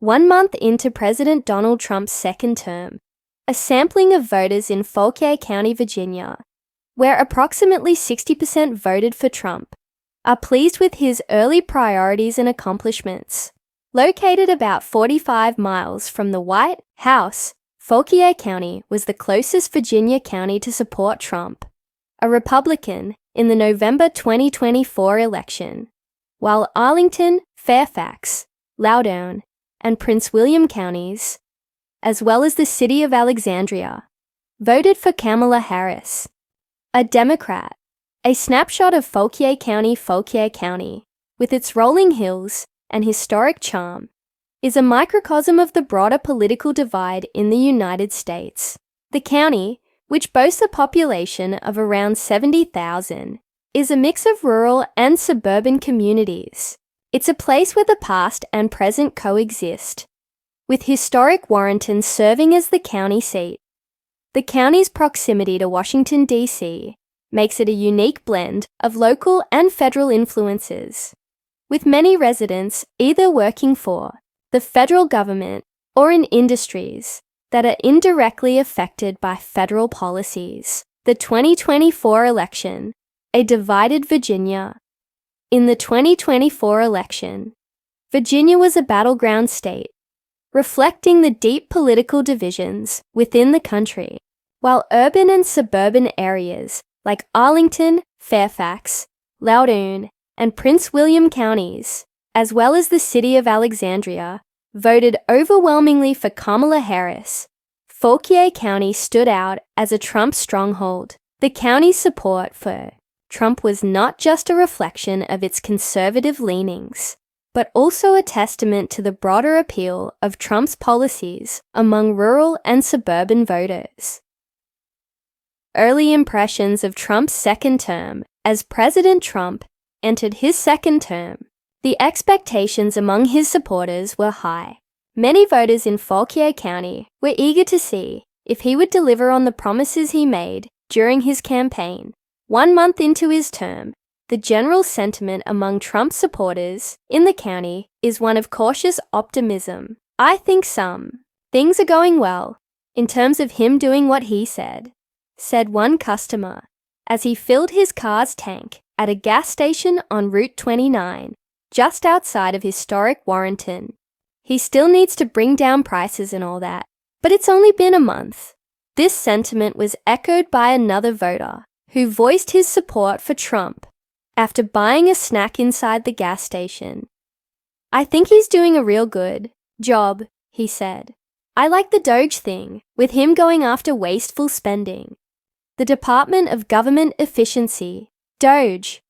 1 month into President Donald Trump's second term, a sampling of voters in Fauquier County, Virginia, where approximately 60% voted for Trump, are pleased with his early priorities and accomplishments. Located about 45 miles from the White House, Fauquier County was the closest Virginia county to support Trump, a Republican, in the November 2024 election, while Arlington, Fairfax, Loudoun, and Prince William counties, as well as the city of Alexandria, voted for Kamala Harris, a Democrat. A snapshot of Fauquier County, with its rolling hills and historic charm, is a microcosm of the broader political divide in the United States. The county, which boasts a population of around 70,000, is a mix of rural and suburban communities. It's a place where the past and present coexist, with historic Warrenton serving as the county seat. The county's proximity to Washington, D.C., makes it a unique blend of local and federal influences, with many residents either working for the federal government or in industries that are indirectly affected by federal policies. The 2024 election, a divided Virginia. In the 2024 election, Virginia was a battleground state, reflecting the deep political divisions within the country, while urban and suburban areas like Arlington, Fairfax, Loudoun, and Prince William counties, as well as the city of Alexandria, voted overwhelmingly for Kamala Harris. Fauquier County stood out as a Trump stronghold. The county's support for Trump was not just a reflection of its conservative leanings, but also a testament to the broader appeal of Trump's policies among rural and suburban voters. Early impressions of Trump's second term. As President Trump entered his second term, the expectations among his supporters were high. Many voters in Fauquier County were eager to see if he would deliver on the promises he made during his campaign. 1 month into his term, the general sentiment among Trump supporters in the county is one of cautious optimism. I think some things are going well in terms of him doing what he said one customer as he filled his car's tank at a gas station on Route 29, just outside of historic Warrenton. He still needs to bring down prices and all that, but it's only been a month. This sentiment was echoed by another voter who voiced his support for Trump after buying a snack inside the gas station. I think he's doing a real good job, he said. I like the Doge thing, with him going after wasteful spending. The Department of Government Efficiency, Doge.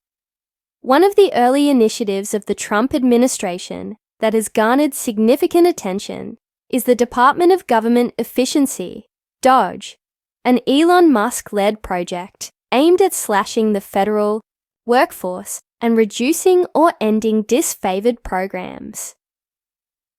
One of the early initiatives of the Trump administration that has garnered significant attention is the Department of Government Efficiency, DOGE, an Elon Musk-led project aimed at slashing the federal workforce and reducing or ending disfavored programs.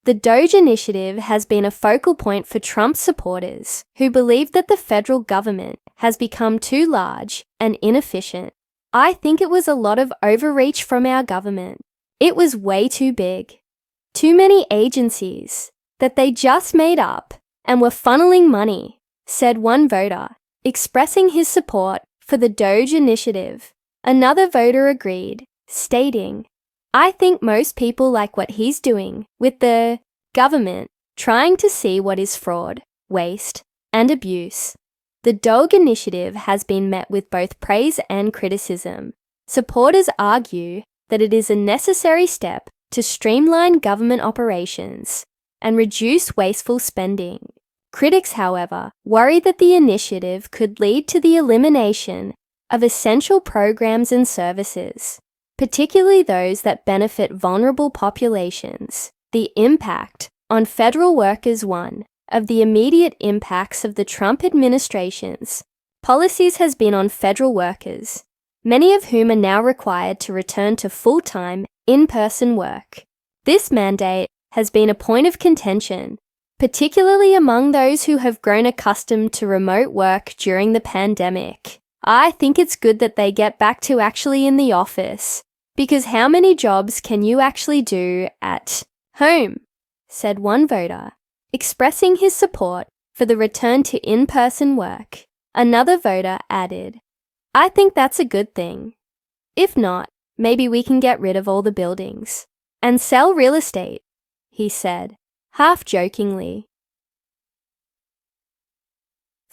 The DOGE initiative has been a focal point for Trump supporters who believe that the federal government has become too large and inefficient. I think it was a lot of overreach from our government. It was way too big. Too many agencies that they just made up and were funneling money, said one voter, expressing his support for the DOGE initiative. Another voter agreed, stating, I think most people like what he's doing with the government trying to see what is fraud, waste, and abuse. The DOGE initiative has been met with both praise and criticism. Supporters argue that it is a necessary step to streamline government operations and reduce wasteful spending. Critics, however, worry that the initiative could lead to the elimination of essential programs and services, particularly those that benefit vulnerable populations. The impact on federal workers. One of the immediate impacts of the Trump administration's policies has been on federal workers, many of whom are now required to return to full-time, in-person work. This mandate has been a point of contention, particularly among those who have grown accustomed to remote work during the pandemic. I think it's good that they get back to actually in the office, because how many jobs can you actually do at home? said one voter, expressing his support for the return to in-person work. Another voter added, "I think that's a good thing. If not, maybe we can get rid of all the buildings and sell real estate," he said, half jokingly.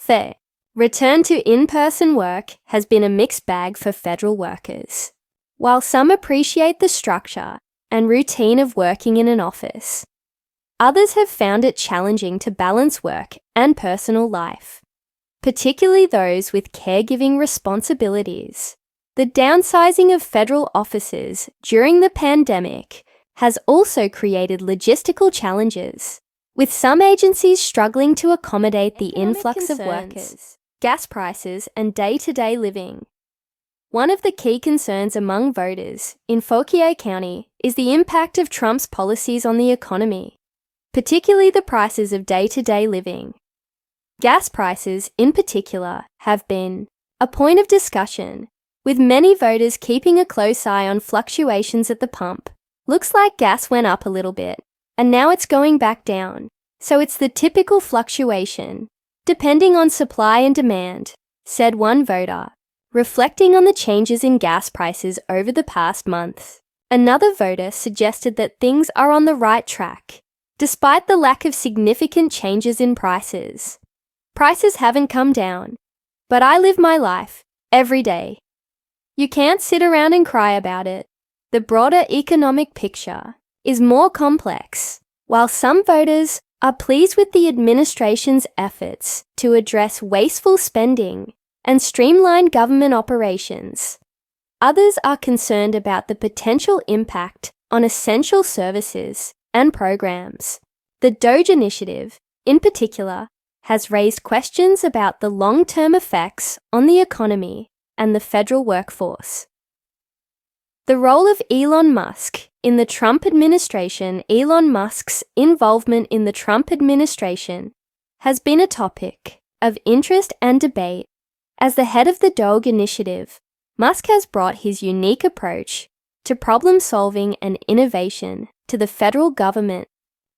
The return to in-person work has been a mixed bag for federal workers. While some appreciate the structure and routine of working in an office, others have found it challenging to balance work and personal life, particularly those with caregiving responsibilities. The downsizing of federal offices during the pandemic has also created logistical challenges, with some agencies struggling to accommodate the influx of workers, gas prices, and day-to-day living. One of the key concerns among voters in Fauquier County is the impact of Trump's policies on the economy, particularly the prices of day-to-day living. Gas prices, in particular, have been a point of discussion, with many voters keeping a close eye on fluctuations at the pump. Looks like gas went up a little bit, and now it's going back down, so it's the typical fluctuation, depending on supply and demand, said one voter, reflecting on the changes in gas prices over the past month. Another voter suggested that things are on the right track, despite the lack of significant changes in prices. Prices haven't come down, but I live my life every day. You can't sit around and cry about it. The broader economic picture is more complex. While some voters are pleased with the administration's efforts to address wasteful spending and streamline government operations, others are concerned about the potential impact on essential services and programs. The DOGE initiative, in particular, has raised questions about the long-term effects on the economy and the federal workforce. The role of Elon Musk in the Trump administration. Elon Musk's involvement in the Trump administration has been a topic of interest and debate. As the head of the DOGE initiative, Musk has brought his unique approach to problem-solving and innovation to the federal government.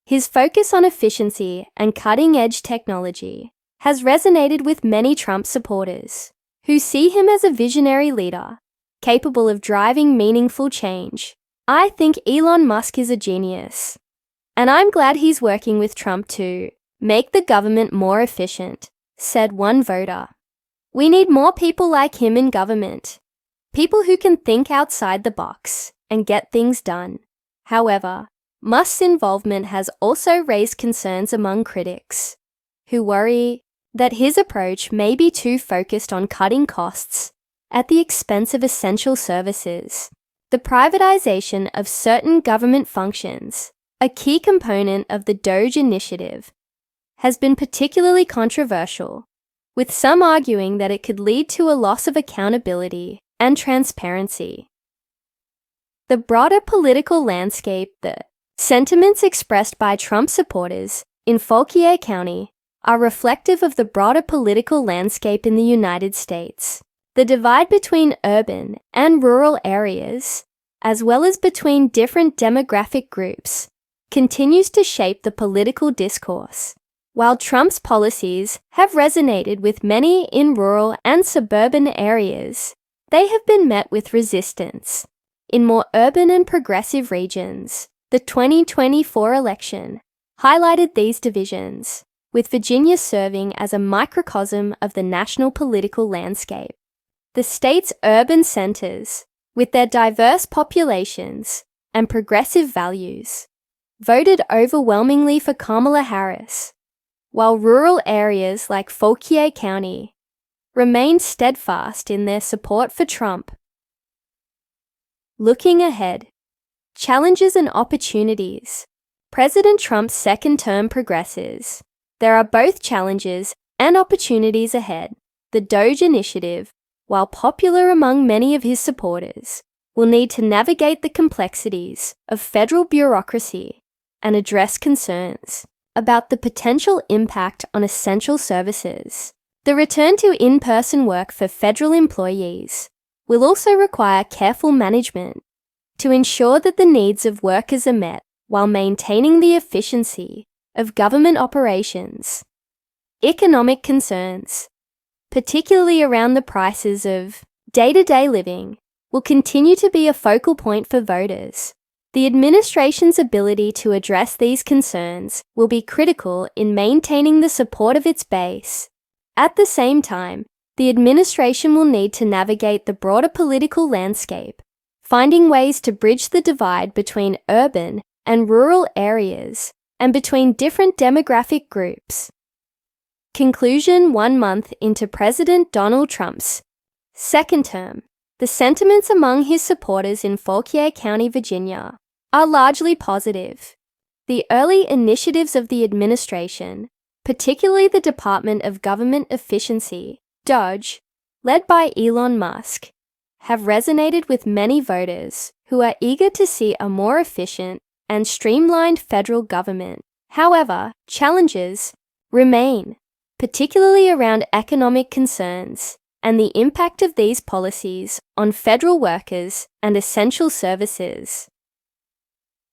His focus on efficiency and cutting-edge technology has resonated with many Trump supporters, who see him as a visionary leader capable of driving meaningful change. "I think Elon Musk is a genius, and I'm glad he's working with Trump to make the government more efficient," said one voter. "We need more people like him in government, people who can think outside the box and get things done." However, Musk's involvement has also raised concerns among critics, who worry that his approach may be too focused on cutting costs at the expense of essential services. The privatization of certain government functions, a key component of the DOGE initiative, has been particularly controversial, with some arguing that it could lead to a loss of accountability and transparency. The broader political landscape. The sentiments expressed by Trump supporters in Fauquier County are reflective of the broader political landscape in the United States. The divide between urban and rural areas, as well as between different demographic groups, continues to shape the political discourse. While Trump's policies have resonated with many in rural and suburban areas, they have been met with resistance in more urban and progressive regions. The 2024 election highlighted these divisions, with Virginia serving as a microcosm of the national political landscape. The state's urban centers, with their diverse populations and progressive values, voted overwhelmingly for Kamala Harris, while rural areas like Fauquier County remained steadfast in their support for Trump. Looking ahead, challenges and opportunities. President Trump's second term progresses. There are both challenges and opportunities ahead. The DOGE initiative, while popular among many of his supporters, will need to navigate the complexities of federal bureaucracy and address concerns about the potential impact on essential services. The return to in-person work for federal employees will also require careful management to ensure that the needs of workers are met while maintaining the efficiency of government operations. Economic concerns, particularly around the prices of day-to-day living, will continue to be a focal point for voters. The administration's ability to address these concerns will be critical in maintaining the support of its base. At the same time, the administration will need to navigate the broader political landscape, finding ways to bridge the divide between urban and rural areas and between different demographic groups. Conclusion: 1 month into President Donald Trump's second term, the sentiments among his supporters in Fauquier County, Virginia, are largely positive. The early initiatives of the administration, particularly the Department of Government Efficiency, DOGE, led by Elon Musk, have resonated with many voters who are eager to see a more efficient and streamlined federal government. However, challenges remain, particularly around economic concerns and the impact of these policies on federal workers and essential services.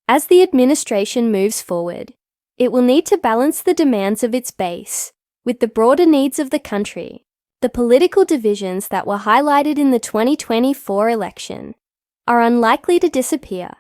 As the administration moves forward, it will need to balance the demands of its base with the broader needs of the country. The political divisions that were highlighted in the 2024 election are unlikely to disappear,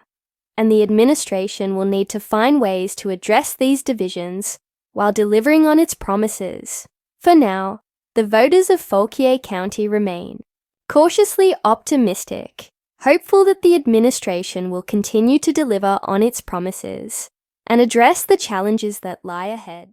and the administration will need to find ways to address these divisions while delivering on its promises. For now, the voters of Fauquier County remain cautiously optimistic, hopeful that the administration will continue to deliver on its promises and address the challenges that lie ahead.